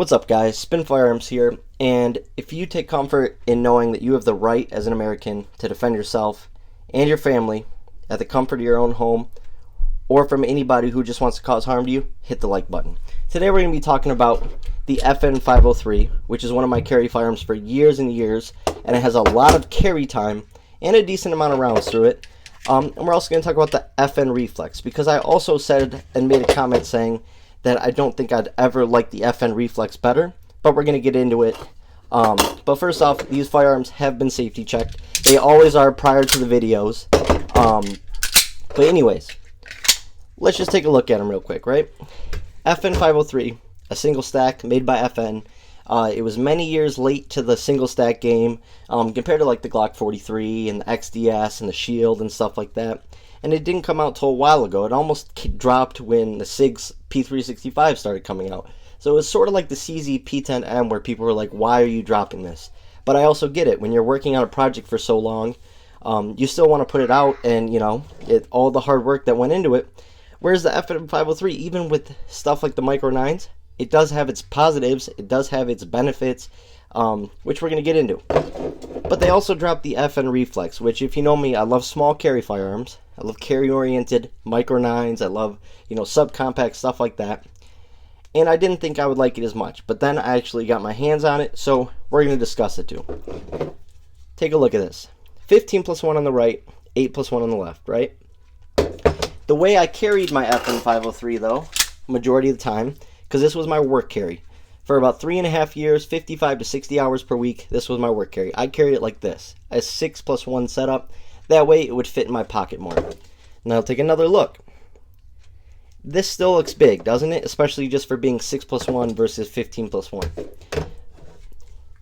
What's up, guys? Spin Firearms here, and if you take comfort in knowing that you have the right as an American to defend yourself and your family at the comfort of your own home, or from anybody who just wants to cause harm to you, hit the like button. Today we're going to be talking about the FN503, which is one of my carry firearms for years and years, and it has a lot of carry time and a decent amount of rounds through it. And we're also going to talk about the FN Reflex, because I also said and made a comment saying that I don't think I'd ever like the FN Reflex better, but we're going to get into it. But first off, these firearms have been safety checked. They always are prior to the videos. But anyways, let's just take a look at them real quick, right? FN503, a single stack made by FN. It was many years late to the single stack game compared to like the Glock 43 and the XDS and the Shield and stuff like that. And it didn't come out till a while ago. It almost dropped when the SIG's P365 started coming out. So it was sort of like the CZ P10M where people were like, why are you dropping this? But I also get it. When you're working on a project for so long, you still want to put it out and, you know, all the hard work that went into it. Whereas the FN503, even with stuff like the Micro 9s, it does have its positives, it does have its benefits, which we're going to get into. But they also dropped the FN Reflex, which, if you know me, I love small carry firearms. I love carry-oriented Micro 9s. I love, you know, subcompact stuff like that. And I didn't think I would like it as much. But then I actually got my hands on it, so we're going to discuss it too. Take a look at this. 15 plus 1 on the right, 8 plus 1 on the left, right? The way I carried my FN503, though, majority of the time, because this was my work carry. For about 3.5 years, 55 to 60 hours per week, this was my work carry. I carried it like this, a 6 plus 1 setup. That way it would fit in my pocket more. Now take another look. This still looks big, doesn't it? Especially just for being 6 plus 1 versus 15 plus 1.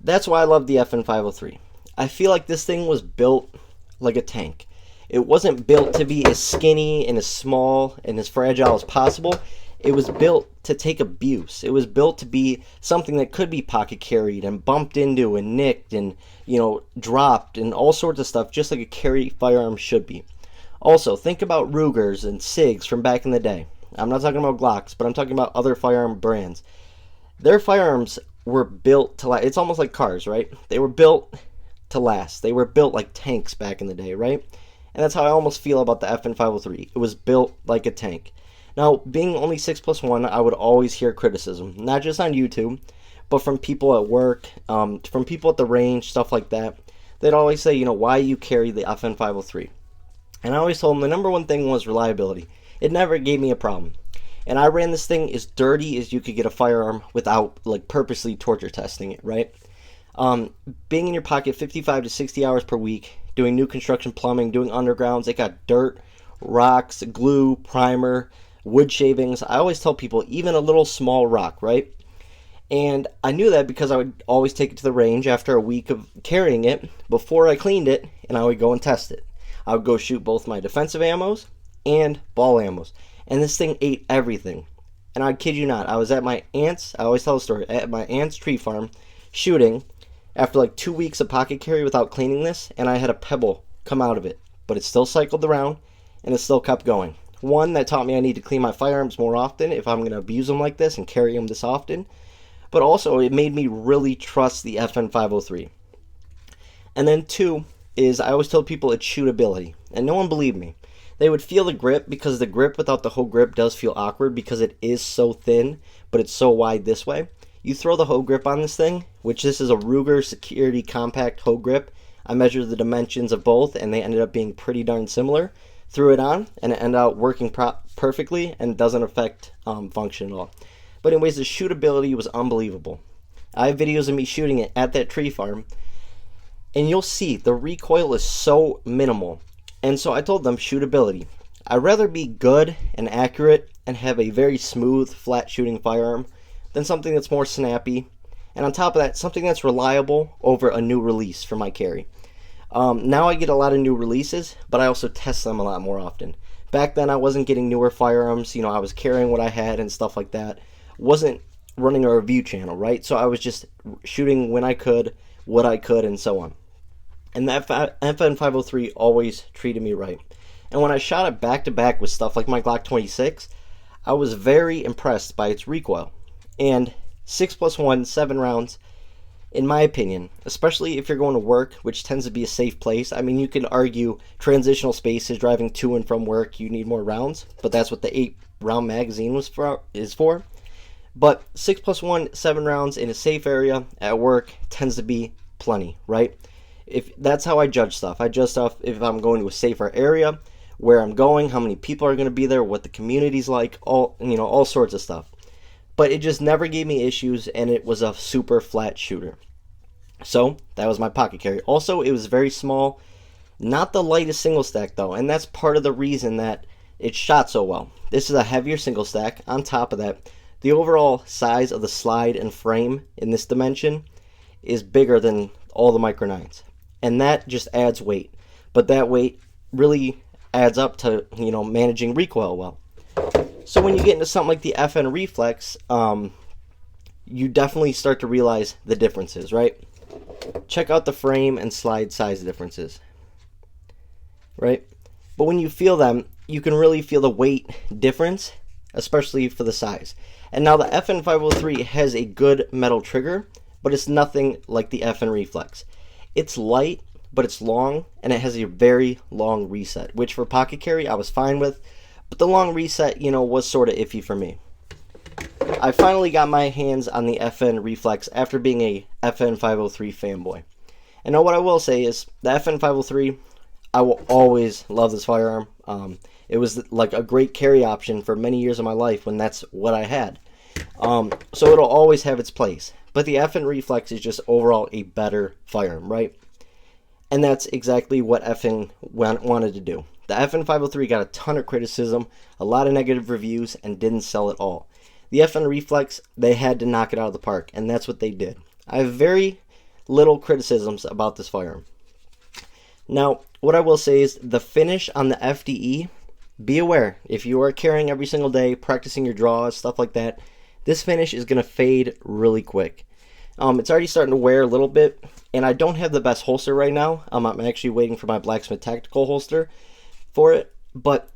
That's why I love the FN503. I feel like this thing was built like a tank. It wasn't built to be as skinny and as small and as fragile as possible. It was built to take abuse. It was built to be something that could be pocket carried and bumped into and nicked and, you know, dropped and all sorts of stuff, just like a carry firearm should be. Also, think about Rugers and SIGs from back in the day. I'm not talking about Glocks, but I'm talking about other firearm brands. Their firearms were built to last. It's almost like cars, right? They were built to last. They were built like tanks back in the day, right? And that's how I almost feel about the FN503. It was built like a tank. Now, being only 6 plus 1, I would always hear criticism, not just on YouTube, but from people at work, from people at the range, stuff like that. They'd always say, you know, why you carry the FN503? And I always told them the number one thing was reliability. It never gave me a problem. And I ran this thing as dirty as you could get a firearm without, like, purposely torture testing it, right? Being in your pocket 55 to 60 hours per week, doing new construction plumbing, doing undergrounds, it got dirt, rocks, glue, primer, wood shavings. I always tell people, even a little small rock, right? And I knew that because I would always take it to the range after a week of carrying it before I cleaned it, and I would go and test it. I would go shoot both my defensive ammos and ball ammos, and this thing ate everything. And I kid you not, I was at my aunt's, I always tell the story, at my aunt's tree farm shooting after like 2 weeks of pocket carry without cleaning this, and I had a pebble come out of it, but it still cycled around and it still kept going. One, that taught me I need to clean my firearms more often if I'm going to abuse them like this and carry them this often. But also, it made me really trust the FN503. And then two is I always told people it's shootability. And no one believed me. They would feel the grip, because the grip without the whole grip does feel awkward because it is so thin, but it's so wide this way. You throw the hoe grip on this thing, which this is a Ruger Security Compact hoe grip. I measured the dimensions of both, and they ended up being pretty darn similar. Threw it on, and it ended up working perfectly and doesn't affect function at all. But anyways, the shootability was unbelievable. I have videos of me shooting it at that tree farm, and you'll see the recoil is so minimal. And so I told them, shootability. I'd rather be good and accurate and have a very smooth, flat shooting firearm than something that's more snappy. And on top of that, something that's reliable over a new release for my carry. Now I get a lot of new releases, but I also test them a lot more often. Back then I wasn't getting newer firearms, you know, I was carrying what I had and stuff like that. Wasn't running a review channel, right? So I was just shooting when I could, what I could, and so on. And that FN503 always treated me right. And when I shot it back to back with stuff like my Glock 26, I was very impressed by its recoil. And 6+1, 7 rounds, in my opinion, especially if you're going to work, which tends to be a safe place. I mean, you can argue transitional spaces, driving to and from work, you need more rounds, but that's what the 8-round magazine is for. But 6+1, 7 rounds in a safe area at work tends to be plenty, right? If that's how I judge stuff. I judge stuff if I'm going to a safer area, where I'm going, how many people are going to be there, what the community's like, all sorts of stuff. But it just never gave me issues, and it was a super flat shooter. So that was my pocket carry. Also, it was very small, not the lightest single stack though, and that's part of the reason that it shot so well. This is a heavier single stack. On top of that, the overall size of the slide and frame in this dimension is bigger than all the Micro 9s, and that just adds weight. But that weight really adds up to managing recoil well. So when you get into something like the FN Reflex, you definitely start to realize the differences, right? Check out the frame and slide size differences, right? But when you feel them, you can really feel the weight difference, especially for the size. And now the FN 503 has a good metal trigger, but it's nothing like the FN Reflex. It's light, but it's long, and it has a very long reset, which for pocket carry I was fine with, but the long reset, was sort of iffy for me. I finally got my hands on the FN Reflex after being a FN 503 fanboy. And now what I will say is, the FN 503, I will always love this firearm. It was like a great carry option for many years of my life when that's what I had. So it'll always have its place. But the FN Reflex is just overall a better firearm, right? And that's exactly what FN wanted to do. The FN 503 got a ton of criticism, a lot of negative reviews, and didn't sell at all. The FN Reflex, they had to knock it out of the park, and that's what they did. I have very little criticisms about this firearm. Now, what I will say is the finish on the FDE, be aware, if you are carrying every single day, practicing your draws, stuff like that, this finish is going to fade really quick. It's already starting to wear a little bit, and I don't have the best holster right now. I'm actually waiting for my Blacksmith Tactical holster for it, but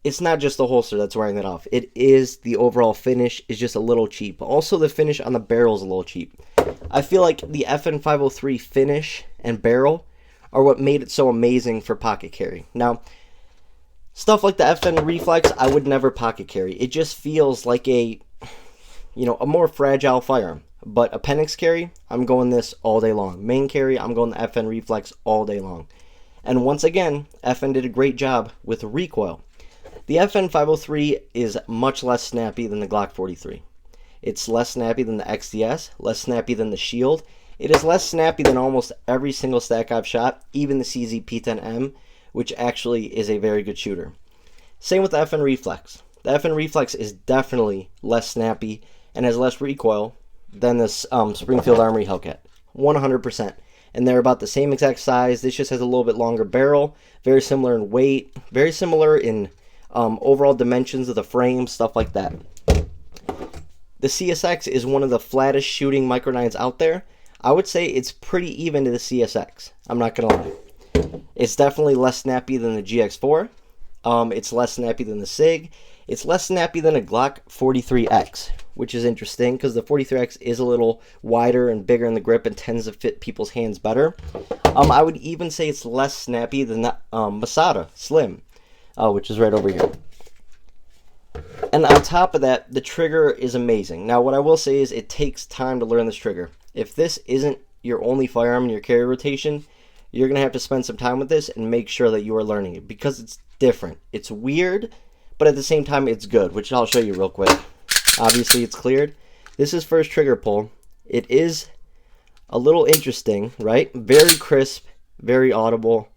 it's not just the holster that's wearing it off. It is the overall finish is just a little cheap. Also, the finish on the barrel is a little cheap. I feel like the FN 503 finish and barrel are what made it so amazing for pocket carry. Now, stuff like the FN Reflex, I would never pocket carry. It just feels like a more fragile firearm. But appendix carry, I'm going this all day long. Main carry, I'm going the FN Reflex all day long. And once again, FN did a great job with recoil. The FN 503 is much less snappy than the Glock 43. It's less snappy than the XDS, less snappy than the Shield. It is less snappy than almost every single stack I've shot, even the CZ P10M, which actually is a very good shooter. Same with the FN Reflex. The FN Reflex is definitely less snappy and has less recoil than this Springfield Armory Hellcat. 100%. And they're about the same exact size. This just has a little bit longer barrel, very similar in weight, very similar in overall dimensions of the frame, stuff like that. The CSX is one of the flattest shooting Micro 9s out there. I would say it's pretty even to the CSX. I'm not going to lie. It's definitely less snappy than the GX4. It's less snappy than the SIG. It's less snappy than a Glock 43X, which is interesting because the 43X is a little wider and bigger in the grip and tends to fit people's hands better. I would even say it's less snappy than the Masada Slim, which is right over here. And on top of that, the trigger is amazing. Now, what I will say is it takes time to learn this trigger. If this isn't your only firearm in your carry rotation, you're going to have to spend some time with this and make sure that you are learning it because it's different. It's weird, but at the same time, it's good, which I'll show you real quick. Obviously, it's cleared. This is first trigger pull. It is a little interesting, right? Very crisp, very audible.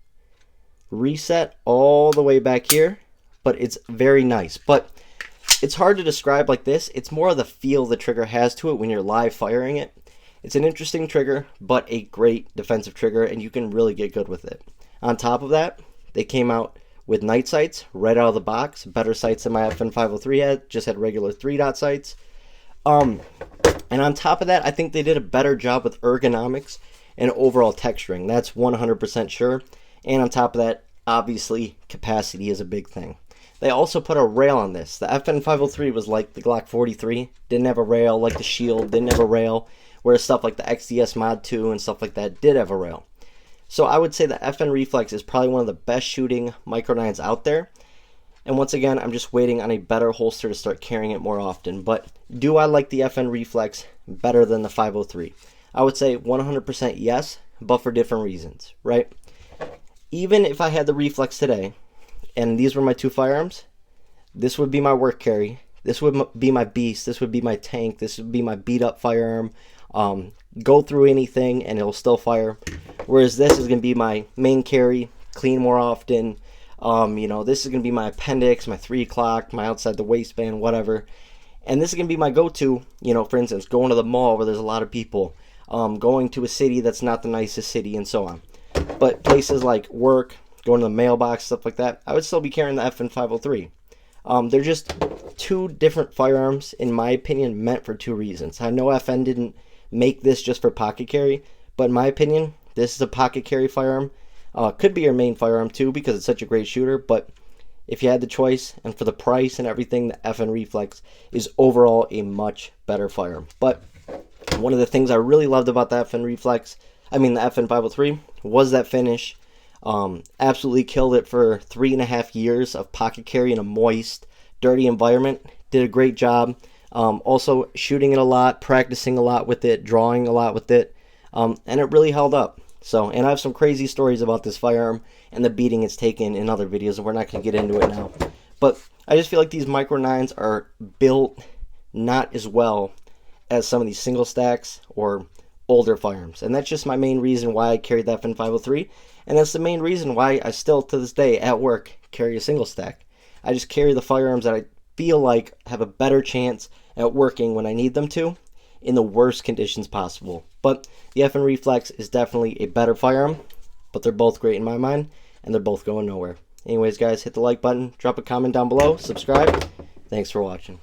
Reset all the way back here, but it's very nice. But it's hard to describe like this. It's more of the feel the trigger has to it when you're live firing it. It's an interesting trigger, but a great defensive trigger, and you can really get good with it. On top of that, they came out with night sights right out of the box. Better sights than my FN 503 had. Just had regular 3-dot sights. And on top of that, I think they did a better job with ergonomics and overall texturing. That's 100% sure. And on top of that, obviously, capacity is a big thing. They also put a rail on this. The FN 503 was like the Glock 43, didn't have a rail, like the Shield didn't have a rail, whereas stuff like the XDS Mod 2 and stuff like that did have a rail. So I would say the FN Reflex is probably one of the best shooting micro 9s out there. And once again, I'm just waiting on a better holster to start carrying it more often. But do I like the FN Reflex better than the 503? I would say 100% yes, but for different reasons, right? Even if I had the Reflex today, and these were my two firearms, this would be my work carry. This would be my beast. This would be my tank. This would be my beat up firearm. Go through anything and it'll still fire. Whereas this is going to be my main carry, clean more often. This is going to be my appendix, my 3 o'clock, my outside the waistband, whatever. And this is going to be my go-to, for instance, going to the mall where there's a lot of people, going to a city that's not the nicest city, and so on. But places like work, going to the mailbox, stuff like that, I would still be carrying the FN 503. They're just two different firearms, in my opinion, meant for two reasons. I know FN didn't make this just for pocket carry, but in my opinion, this is a pocket carry firearm. Could be your main firearm too because it's such a great shooter, but if you had the choice and for the price and everything, the FN Reflex is overall a much better firearm. But one of the things I really loved about the FN Reflex, the FN 503, was that finish. Absolutely killed it for 3.5 years of pocket carry in a moist, dirty environment. Did a great job. Also shooting it a lot, practicing a lot with it, drawing a lot with it, and it really held up. And I have some crazy stories about this firearm and the beating it's taken in other videos, and we're not going to get into it now. But I just feel like these micro 9s are built not as well as some of these single stacks or older firearms. And that's just my main reason why I carried the FN 503. And that's the main reason why I still, to this day, at work, carry a single stack. I just carry the firearms that I feel like have a better chance at working when I need them to, in the worst conditions possible. But the FN Reflex is definitely a better firearm, but they're both great in my mind, and they're both going nowhere. Anyways, guys, hit the like button, drop a comment down below, subscribe. Thanks for watching.